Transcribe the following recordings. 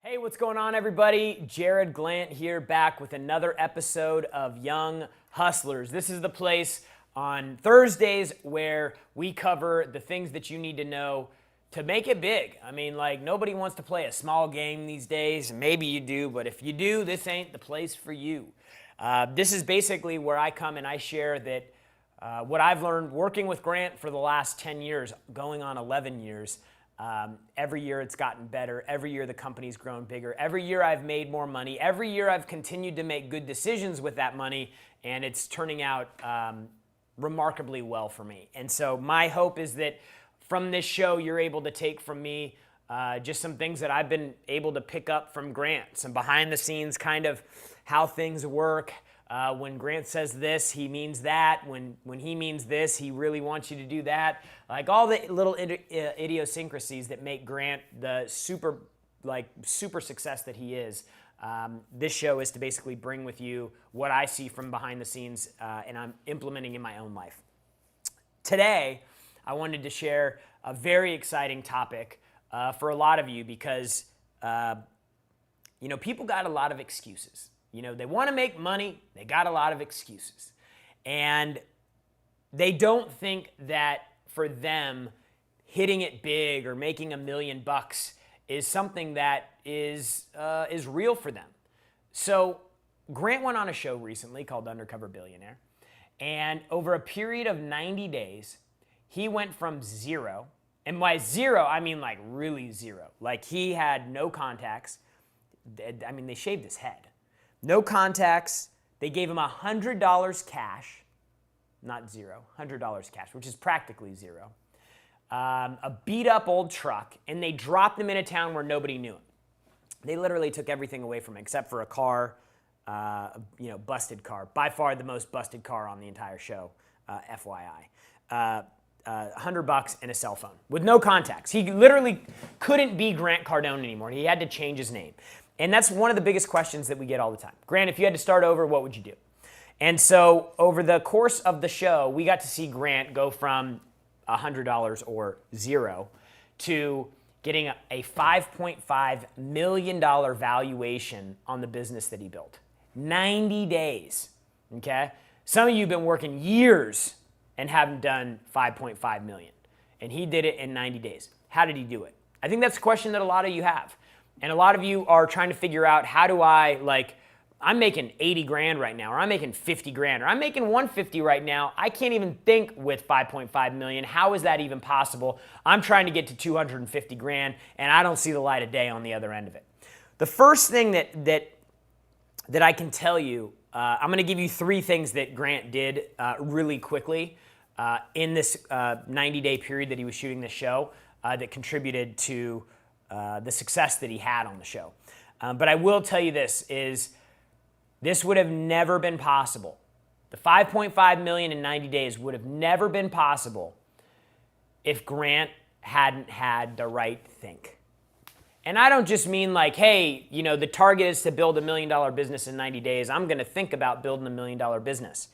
Hey, what's going on, everybody? Jared Glant here, back with another episode of Young Hustlers. This is the place on Thursdays where we cover the things that you need to know to make it big. I mean, like, nobody wants to play a small game these days. Maybe you do, but if you do, this ain't the place for you. This is basically where I come and I share that what I've learned working with Grant for the last 10 years, going on 11 years. Every year it's gotten better. Every year the company's grown bigger. Every year I've made more money. Every year I've continued to make good decisions with that money, and it's turning out remarkably well for me. And so my hope is that from this show you're able to take from me just some things that I've been able to pick up from Grant, some behind the scenes kind of how things work. When Grant says this, he means that. When he means this, he really wants you to do that. Like all the little idiosyncrasies that make Grant the super success that he is. This show is to basically bring with you what I see from behind the scenes and I'm implementing in my own life. Today, I wanted to share a very exciting topic for a lot of you because, people got a lot of excuses. They want to make money. They got a lot of excuses. And they don't think that for them, hitting it big or making $1 million is something that is real for them. So Grant went on a show recently called Undercover Billionaire. And over a period of 90 days, he went from zero. And by zero, I mean like really zero. Like he had no contacts. I mean, they shaved his head. No contacts. They gave him $100 cash, not zero, $100 cash, which is practically zero. A beat up old truck, and they dropped him in a town where nobody knew him. They literally took everything away from him except for a car, busted car. By far the most busted car on the entire show, FYI. $100 and a cell phone with no contacts. He literally couldn't be Grant Cardone anymore. He had to change his name. And that's one of the biggest questions that we get all the time. Grant, if you had to start over, what would you do? And so over the course of the show, we got to see Grant go from $100 or zero to getting a $5.5 million valuation on the business that he built. 90 days, okay? Some of you have been working years and haven't done $5.5 million. And he did it in 90 days. How did he do it? I think that's a question that a lot of you have. And a lot of you are trying to figure out, how do I'm making 80 grand right now, or I'm making 50 grand, or I'm making 150 right now. I can't even think with 5.5 million. How is that even possible? I'm trying to get to 250 grand, and I don't see the light of day on the other end of it. The first thing that I can tell you, I'm going to give you 3 things that Grant did really quickly in this 90-day period that he was shooting this show that contributed to the success that he had on the show. But I will tell you this would have never been possible. The 5.5 million in 90 days would have never been possible if Grant hadn't had the right think. And I don't just mean like, hey, the target is to build $1 million business in 90 days. I'm going to think about building $1 million business.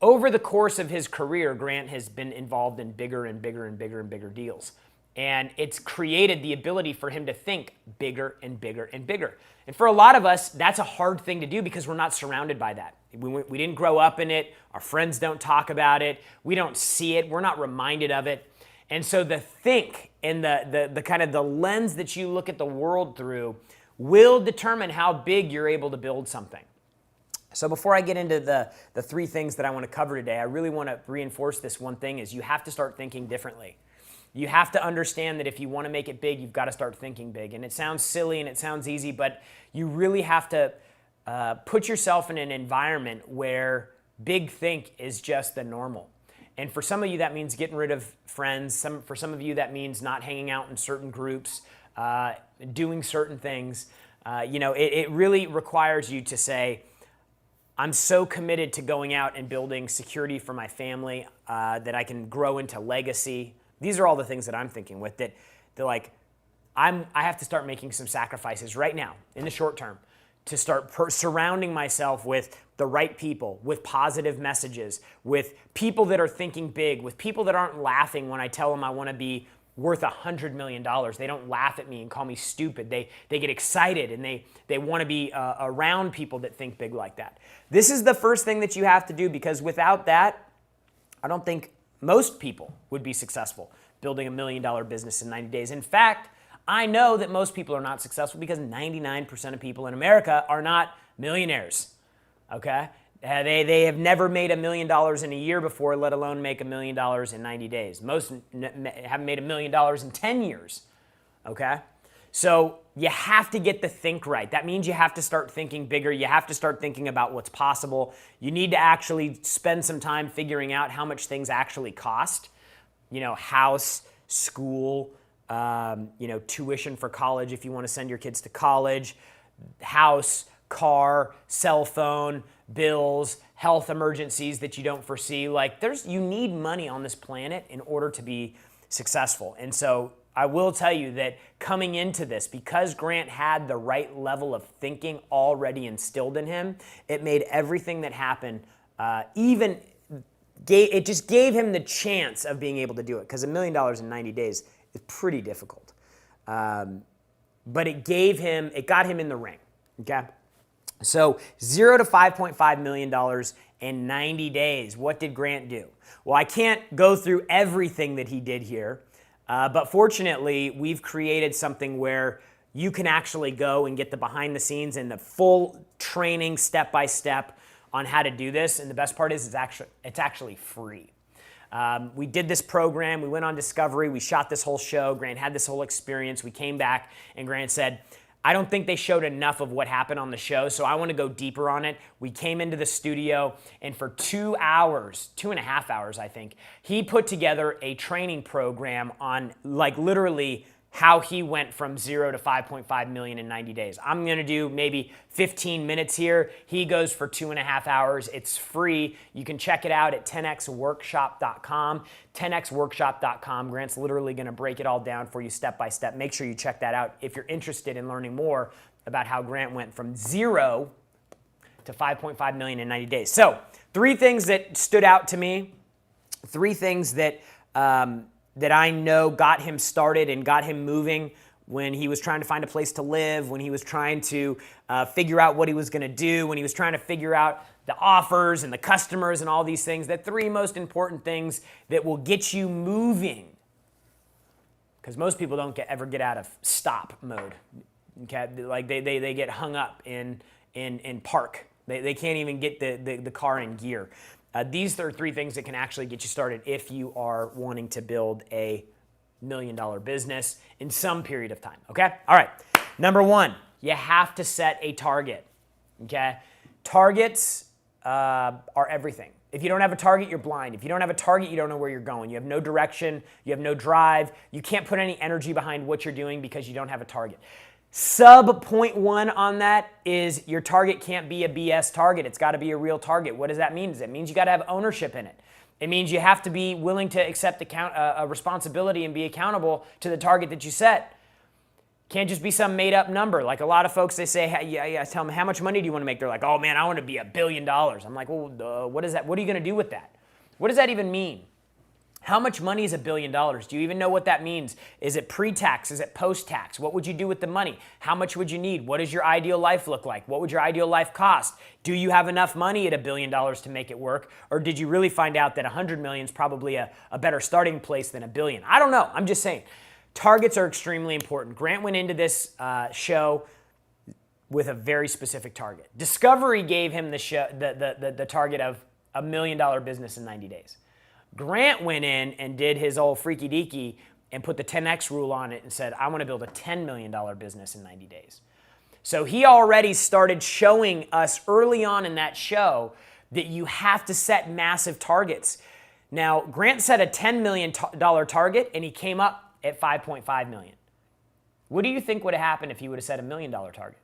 Over the course of his career, Grant has been involved in bigger and bigger and bigger and bigger deals. And it's created the ability for him to think bigger and bigger and bigger. And for a lot of us, that's a hard thing to do because we're not surrounded by that. We didn't grow up in it. Our friends don't talk about it. We don't see it. We're not reminded of it. And so the think and the kind of the lens that you look at the world through will determine how big you're able to build something. So before I get into the 3 things that I want to cover today, I really want to reinforce this one thing is you have to start thinking differently. You have to understand that if you want to make it big, you've got to start thinking big. And it sounds silly and it sounds easy, but you really have to put yourself in an environment where big think is just the normal. And for some of you, that means getting rid of friends. For some of you, that means not hanging out in certain groups, doing certain things. It really requires you to say, I'm so committed to going out and building security for my family that I can grow into legacy. These are all the things that I'm thinking with that they're like, I have to start making some sacrifices right now in the short term to start surrounding myself with the right people, with positive messages, with people that are thinking big, with people that aren't laughing when I tell them I want to be worth $100 million. They don't laugh at me and call me stupid. They get excited and they want to be around people that think big like that. This is the first thing that you have to do, because without that, I don't think most people would be successful building $1 million business in 90 days. In fact, I know that most people are not successful because 99% of people in America are not millionaires, okay? They have never made $1 million in a year before, let alone make $1 million in 90 days. Most haven't made $1 million in 10 years, okay? So you have to get the think right. That means you have to start thinking bigger. You have to start thinking about what's possible. You need to actually spend some time figuring out how much things actually cost. You know, house, school, tuition for college if you want to send your kids to college, house, car, cell phone, bills, health emergencies that you don't foresee. Like you need money on this planet in order to be successful. And so I will tell you that coming into this, because Grant had the right level of thinking already instilled in him, it made everything that happened it just gave him the chance of being able to do it, because $1 million in 90 days is pretty difficult. But it got him in the ring, okay? So $0 to $5.5 million in 90 days. What did Grant do? Well, I can't go through everything that he did here, but fortunately, we've created something where you can actually go and get the behind the scenes and the full training step-by-step on how to do this. And the best part is it's actually free. We did this program. We went on Discovery. We shot this whole show. Grant had this whole experience. We came back, and Grant said, I don't think they showed enough of what happened on the show, so I want to go deeper on it. We came into the studio, and for 2 hours, 2.5 hours, I think, he put together a training program on, like, literally how he went from 0 to 5.5 million in 90 days. I'm going to do maybe 15 minutes here. He goes for 2.5 hours. It's free. You can check it out at 10xworkshop.com. 10xworkshop.com. Grant's literally going to break it all down for you step by step. Make sure you check that out if you're interested in learning more about how Grant went from 0 to 5.5 million in 90 days. So 3 things that stood out to me, 3 things that I know got him started and got him moving when he was trying to find a place to live, when he was trying to figure out what he was going to do, when he was trying to figure out the offers and the customers and all these things. The 3 most important things that will get you moving, because most people don't ever get out of stop mode. Okay, like they get hung up in park. They can't even get the car in gear. These are 3 things that can actually get you started if you are wanting to build a $1 million business in some period of time, okay? All right, number 1, you have to set a target, okay? Targets are everything. If you don't have a target, you're blind. If you don't have a target, you don't know where you're going. You have no direction, you have no drive, you can't put any energy behind what you're doing because you don't have a target. Sub 0.1 on that is your target can't be a BS target. It's got to be a real target. What does that mean? It means you got to have ownership in it. It means you have to be willing to accept a responsibility and be accountable to the target that you set. Can't just be some made up number. Like a lot of folks, they say, hey, I tell them, how much money do you want to make? They're like, oh man, I want to be $1 billion. I'm like, well, what is that? What are you going to do with that? What does that even mean? How much money is $1 billion? Do you even know what that means? Is it pre-tax? Is it post-tax? What would you do with the money? How much would you need? What does your ideal life look like? What would your ideal life cost? Do you have enough money at $1 billion to make it work? Or did you really find out that 100 million is probably a better starting place than $1 billion? I don't know. I'm just saying. Targets are extremely important. Grant went into this show with a very specific target. Discovery gave him the target of $1 million business in 90 days. Grant went in and did his old freaky deaky and put the 10X rule on it and said, I want to build a $10 million business in 90 days. So he already started showing us early on in that show that you have to set massive targets. Now, Grant set a $10 million target and he came up at 5.5 million. What do you think would have happened if he would have set $1 million target?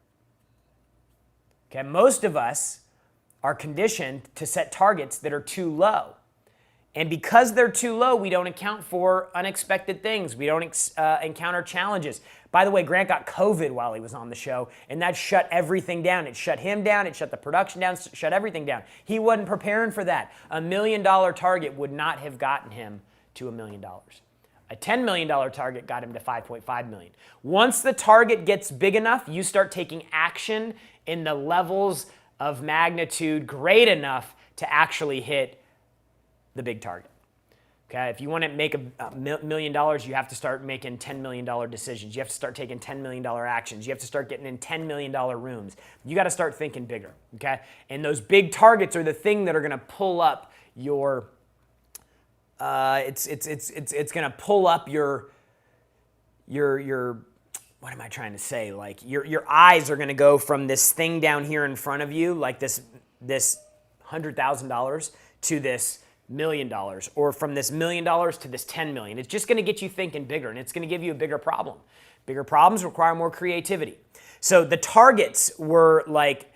Okay, most of us are conditioned to set targets that are too low. And because they're too low, we don't account for unexpected things. We don't encounter challenges. By the way, Grant got COVID while he was on the show, and that shut everything down. It shut him down. It shut the production down. Shut everything down. He wasn't preparing for that. $1 million target would not have gotten him to $1 million. A $10 million target got him to 5.5 million. Once the target gets big enough, you start taking action in the levels of magnitude great enough to actually hit the big target. Okay, if you want to make $1 million, you have to start making $10 million decisions. You have to start taking $10 million actions. You have to start getting in $10 million rooms. You got to start thinking bigger, okay? And those big targets are the thing that are going to pull up your, it's going to pull up your, what am I trying to say? Like your eyes are going to go from this thing down here in front of you, like this $100,000 to this $1 million, or from this $1 million to this 10 million. It's just going to get you thinking bigger, and it's going to give you a bigger problem. Bigger problems require more creativity. So the targets were like,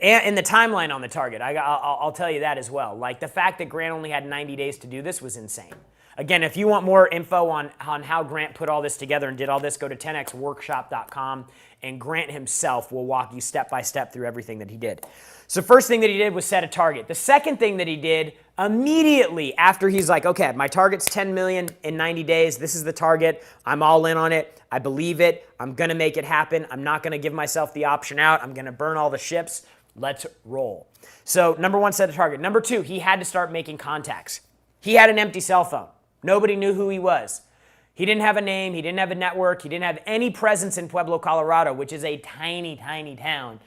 in the timeline on the target, I'll tell you that as well. Like the fact that Grant only had 90 days to do this was insane. Again, if you want more info on how Grant put all this together and did all this, go to 10xworkshop.com, and Grant himself will walk you step by step through everything that he did. So first thing that he did was set a target. The second thing that he did immediately after he's like, okay, my target's 10 million in 90 days. This is the target. I'm all in on it. I believe it. I'm going to make it happen. I'm not going to give myself the option out. I'm going to burn all the ships. Let's roll. So number one, set a target. Number two, he had to start making contacts. He had an empty cell phone. Nobody knew who he was. He didn't have a name. He didn't have a network. He didn't have any presence in Pueblo, Colorado, which is a tiny, tiny town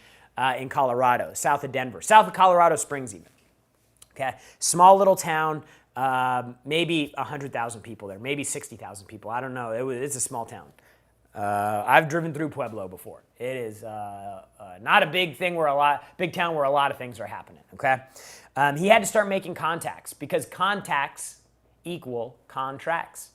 in Colorado, south of Denver, south of Colorado Springs even. Okay, small little town, maybe 100,000 people there, maybe 60,000 people. I don't know. It's a small town. I've driven through Pueblo before. It is not a big thing big town where a lot of things are happening. Okay, he had to start making contacts because contacts equal contracts.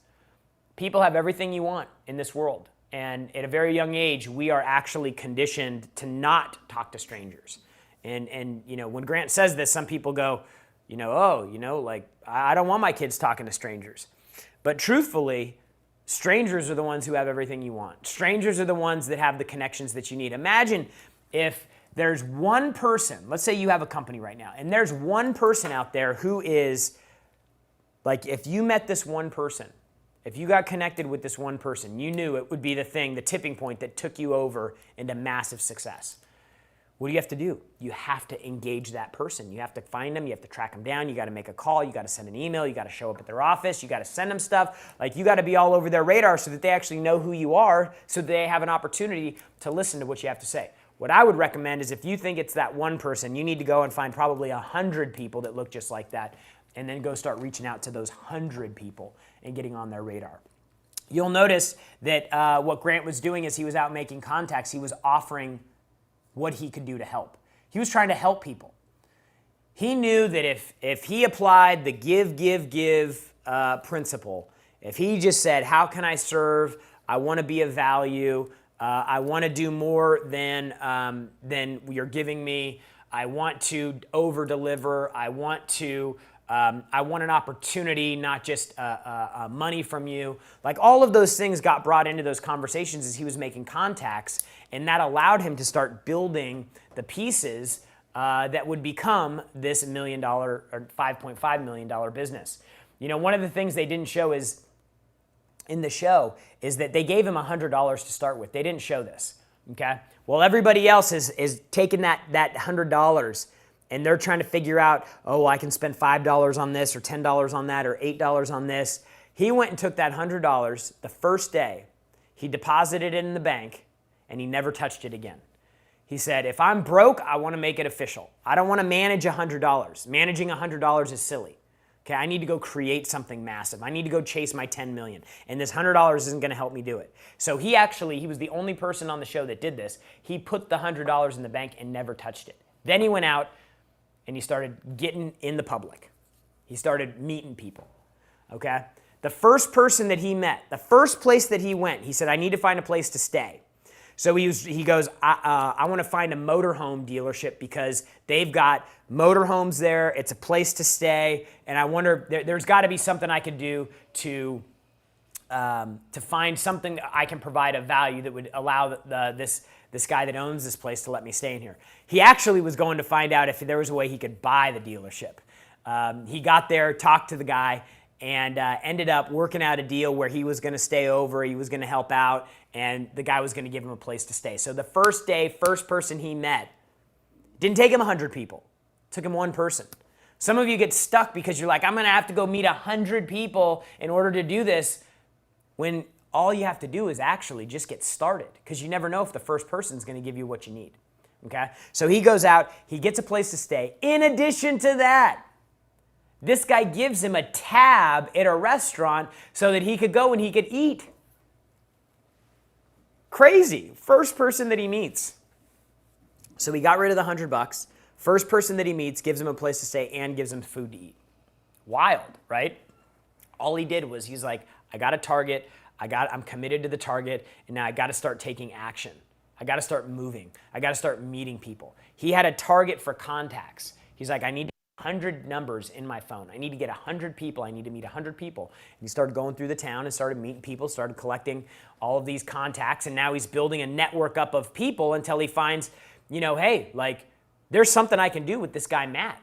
People have everything you want in this world. And at a very young age, we are actually conditioned to not talk to strangers. And you know, when Grant says this, some people go, like, I don't want my kids talking to strangers. But truthfully, strangers are the ones who have everything you want. Strangers are the ones that have the connections that you need. Imagine if there's one person, let's say you have a company right now, and there's one person out there who is, like, if you met this one person, if you got connected with this one person, you knew it would be the tipping point that took you over into massive success. What do you have to do? You have to engage that person. You have to find them. You have to track them down. You got to make a call. You got to send an email. You got to show up at their office. You got to send them stuff. Like, you got to be all over their radar so that they actually know who you are, so that they have an opportunity to listen to what you have to say. What I would recommend is if you think it's that one person, you need to go and find probably 100 people that look just like that, and then go start reaching out to those 100 people and getting on their radar. You'll notice that what Grant was doing is he was out making contacts. He was offering what he could do to help. He was trying to help people. He knew that if he applied the give principle, if he just said, how can I serve? I want to be of value. I want to do more than you're giving me. I want to over-deliver. I want an opportunity, not just money from you. Like, all of those things got brought into those conversations as he was making contacts, and that allowed him to start building the pieces that would become this $1 million or $5.5 million business. You know, one of the things they didn't show is that they gave him $100 to start with. They didn't show this, okay? Well, everybody else is taking that $100 and they're trying to figure out, oh, I can spend $5 on this or $10 on that or $8 on this. He went and took that $100 the first day. He deposited it in the bank, and he never touched it again. He said, if I'm broke, I want to make it official. I don't want to manage $100. Managing $100 is silly. Okay, I need to go create something massive. I need to go chase my 10 million. And this $100 isn't going to help me do it. So he was the only person on the show that did this. He put the $100 in the bank and never touched it. Then he went out and he started getting in the public. He started meeting people, okay? The first person that he met, the first place that he went, he said, I need to find a place to stay. So he goes, I want to find a motorhome dealership because they've got motorhomes there. It's a place to stay. And I wonder, there's got to be something I could do to find something that I can provide of value that would allow this guy that owns this place to let me stay in here. He actually was going to find out if there was a way he could buy the dealership. He got there, talked to the guy, and ended up working out a deal where he was going to stay over, he was going to help out, and the guy was going to give him a place to stay. So the first day, first person he met, didn't take him 100 people, took him one person. Some of you get stuck because you're like, I'm going to have to go meet 100 people in order to do this, when all you have to do is actually just get started, because you never know if the first person is going to give you what you need. Okay? So he goes out, he gets a place to stay. In addition to that, this guy gives him a tab at a restaurant so that he could go and he could eat. Crazy. First person that he meets. So he got rid of the $100. First person that he meets gives him a place to stay and gives him food to eat. Wild, right? All he did was he's like, I got a target. I'm committed to the target, and now I got to start taking action. I got to start moving. I got to start meeting people. He had a target for contacts. He's like, I need 100 numbers in my phone. I need to get 100 people. I need to meet 100 people. And he started going through the town and started meeting people, started collecting all of these contacts, and now he's building a network up of people until he finds, hey, like, there's something I can do with this guy, Matt.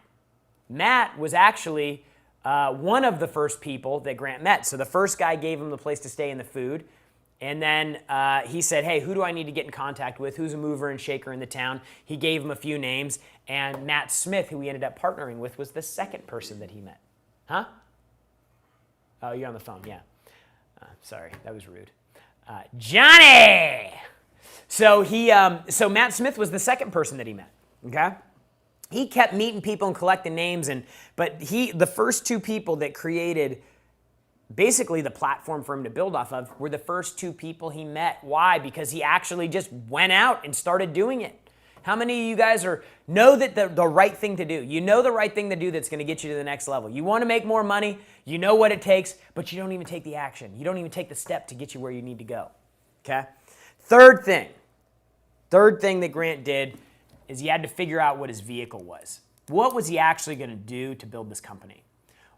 Matt was actually one of the first people that Grant met. So the first guy gave him the place to stay and the food. And then he said, hey, who do I need to get in contact with? Who's a mover and shaker in the town? He gave him a few names. And Matt Smith, who he ended up partnering with, was the second person that he met. Huh? Oh, you're on the phone, yeah. Sorry, that was rude. Johnny! So Matt Smith was the second person that he met, okay? He kept meeting people and collecting names, but the first two people that created basically the platform for him to build off of were the first two people he met. Why? Because he actually just went out and started doing it. How many of you guys know that the right thing to do? You know the right thing to do that's going to get you to the next level. You want to make more money, you know what it takes, but you don't even take the action. You don't even take the step to get you where you need to go. Okay? Third thing that Grant did is he had to figure out what his vehicle was. What was he actually going to do to build this company?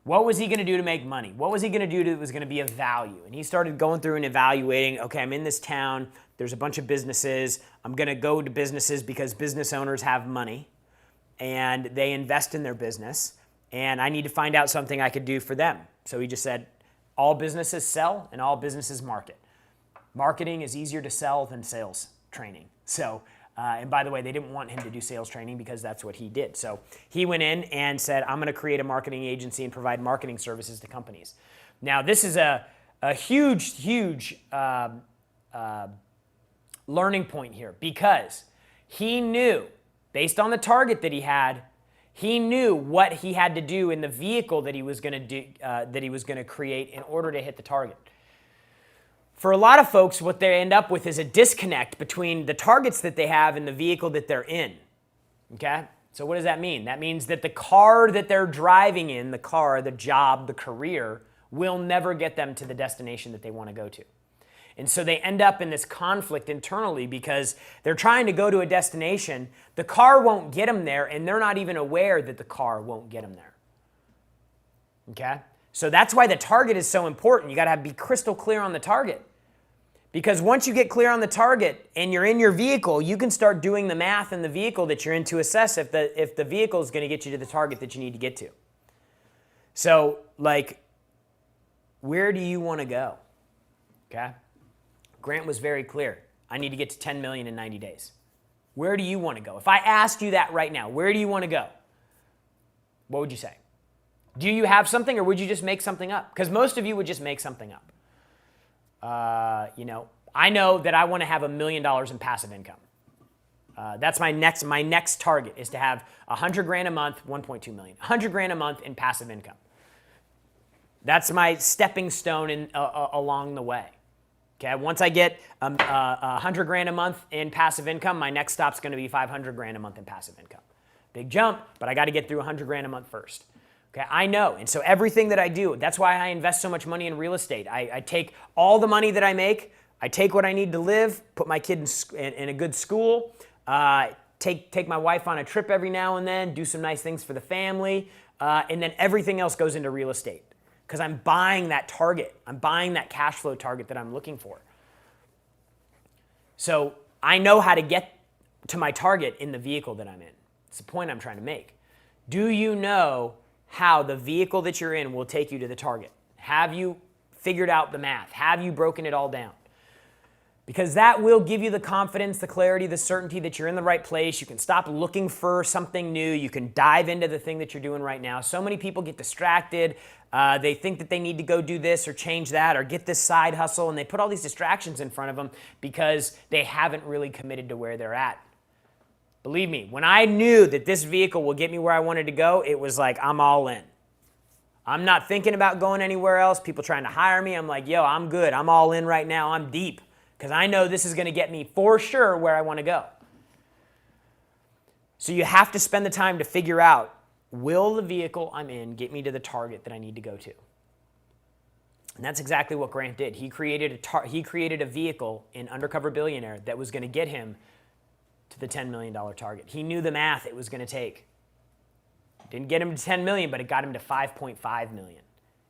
What was he going to do to make money? What was he going to do that was going to be of value? And he started going through and evaluating, okay, I'm in this town. There's a bunch of businesses. I'm going to go to businesses because business owners have money and they invest in their business. And I need to find out something I could do for them. So he just said, all businesses sell and all businesses market. Marketing is easier to sell than sales training. So, and by the way, they didn't want him to do sales training because that's what he did. So he went in and said, I'm going to create a marketing agency and provide marketing services to companies. Now, this is a huge learning point here, because he knew, based on the target that he had, he knew what he had to do in the vehicle that he was going to do, that he was going to create in order to hit the target. For a lot of folks, what they end up with is a disconnect between the targets that they have and the vehicle that they're in. Okay? So what does that mean? That means that the car that they're driving in, the car, the job, the career, will never get them to the destination that they want to go to. And so they end up in this conflict internally because they're trying to go to a destination. The car won't get them there, and they're not even aware that the car won't get them there. Okay? So that's why the target is so important. You got to be crystal clear on the target. Because once you get clear on the target and you're in your vehicle, you can start doing the math in the vehicle that you're in to assess if the vehicle is going to get you to the target that you need to get to. So, like, where do you want to go? Okay? Grant was very clear. I need to get to 10 million in 90 days. Where do you want to go? If I asked you that right now, where do you want to go? What would you say? Do you have something, or would you just make something up? Because most of you would just make something up. I know that I want to have $1 million in passive income. That's my next target is to have 100 grand a month, 1.2 million, 100 grand a month in passive income. That's my stepping stone along the way. Okay. Once I get 100 grand a month in passive income, my next stop's going to be 500 grand a month in passive income. Big jump, but I got to get through 100 grand a month first. Okay, I know. And so everything that I do, that's why I invest so much money in real estate. I take all the money that I make, I take what I need to live, put my kid in a good school, take my wife on a trip every now and then, do some nice things for the family, and then everything else goes into real estate. Because I'm buying that target. I'm buying that cash flow target that I'm looking for. So I know how to get to my target in the vehicle that I'm in. It's the point I'm trying to make. Do you know how the vehicle that you're in will take you to the target? Have you figured out the math? Have you broken it all down? Because that will give you the confidence, the clarity, the certainty that you're in the right place. You can stop looking for something new. You can dive into the thing that you're doing right now. So many people get distracted. They think that they need to go do this or change that or get this side hustle, and they put all these distractions in front of them because they haven't really committed to where they're at. Believe me, when I knew that this vehicle will get me where I wanted to go, it was like, I'm all in. I'm not thinking about going anywhere else. People trying to hire me, I'm like, yo, I'm good. I'm all in right now. I'm deep. Because I know this is going to get me for sure where I want to go. So you have to spend the time to figure out, will the vehicle I'm in get me to the target that I need to go to? And that's exactly what Grant did. He created a vehicle in Undercover Billionaire that was going to get him to the $10 million target. He knew the math it was going to take. Didn't get him to 10 million, but it got him to 5.5 million.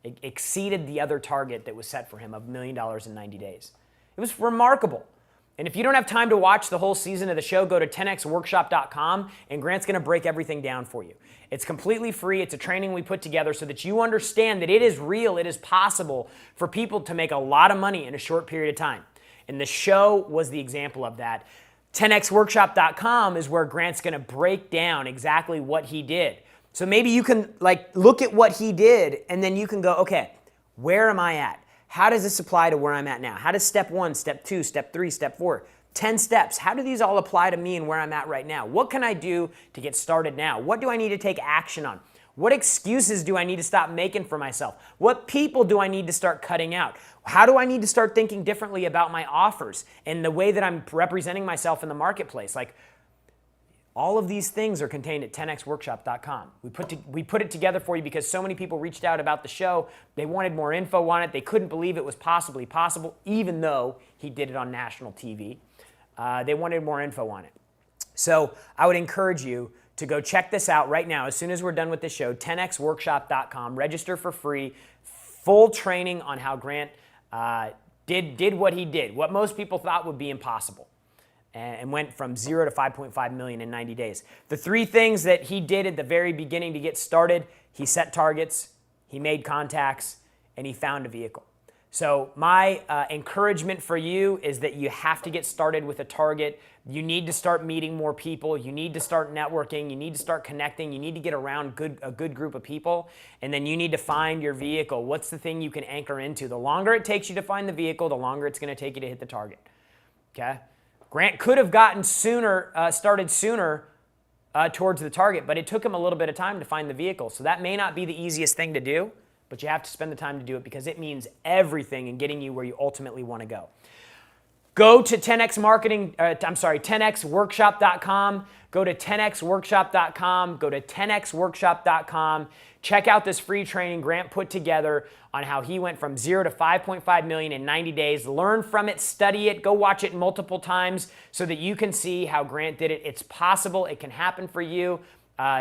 It exceeded the other target that was set for him of $1 million in 90 days. It was remarkable. And if you don't have time to watch the whole season of the show, go to 10xworkshop.com and Grant's going to break everything down for you. It's completely free. It's a training we put together so that you understand that it is real, it is possible for people to make a lot of money in a short period of time. And the show was the example of that. 10xworkshop.com is where Grant's going to break down exactly what he did. So maybe you can look at what he did and then you can go, okay, where am I at? How does this apply to where I'm at now? How does step 1, step 2, step 3, step 4, 10 steps, how do these all apply to me and where I'm at right now? What can I do to get started now? What do I need to take action on? What excuses do I need to stop making for myself? What people do I need to start cutting out? How do I need to start thinking differently about my offers and the way that I'm representing myself in the marketplace? All of these things are contained at 10xworkshop.com. We put it together for you because so many people reached out about the show. They wanted more info on it. They couldn't believe it was possibly possible, even though he did it on national TV. They wanted more info on it. So I would encourage you to go check this out right now. As soon as we're done with this show, 10xworkshop.com. Register for free. Full training on how Grant did what he did, what most people thought would be impossible, and went from 0 to 5.5 million in 90 days. The 3 things that he did at the very beginning to get started: he set targets, he made contacts, and he found a vehicle. So my encouragement for you is that you have to get started with a target. You need to start meeting more people. You need to start networking. You need to start connecting. You need to get around a good group of people. And then you need to find your vehicle. What's the thing you can anchor into? The longer it takes you to find the vehicle, the longer it's going to take you to hit the target. Okay? Grant could have gotten started sooner towards the target, but it took him a little bit of time to find the vehicle. So that may not be the easiest thing to do, but you have to spend the time to do it because it means everything in getting you where you ultimately want to go. Go to 10xworkshop.com. Go to 10xworkshop.com. Go to 10xworkshop.com. Check out this free training Grant put together on how he went from 0 to 5.5 million in 90 days. Learn from it, study it, go watch it multiple times so that you can see how Grant did it. It's possible. It can happen for you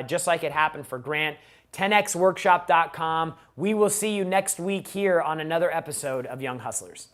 just like it happened for Grant. 10xworkshop.com. We will see you next week here on another episode of Young Hustlers.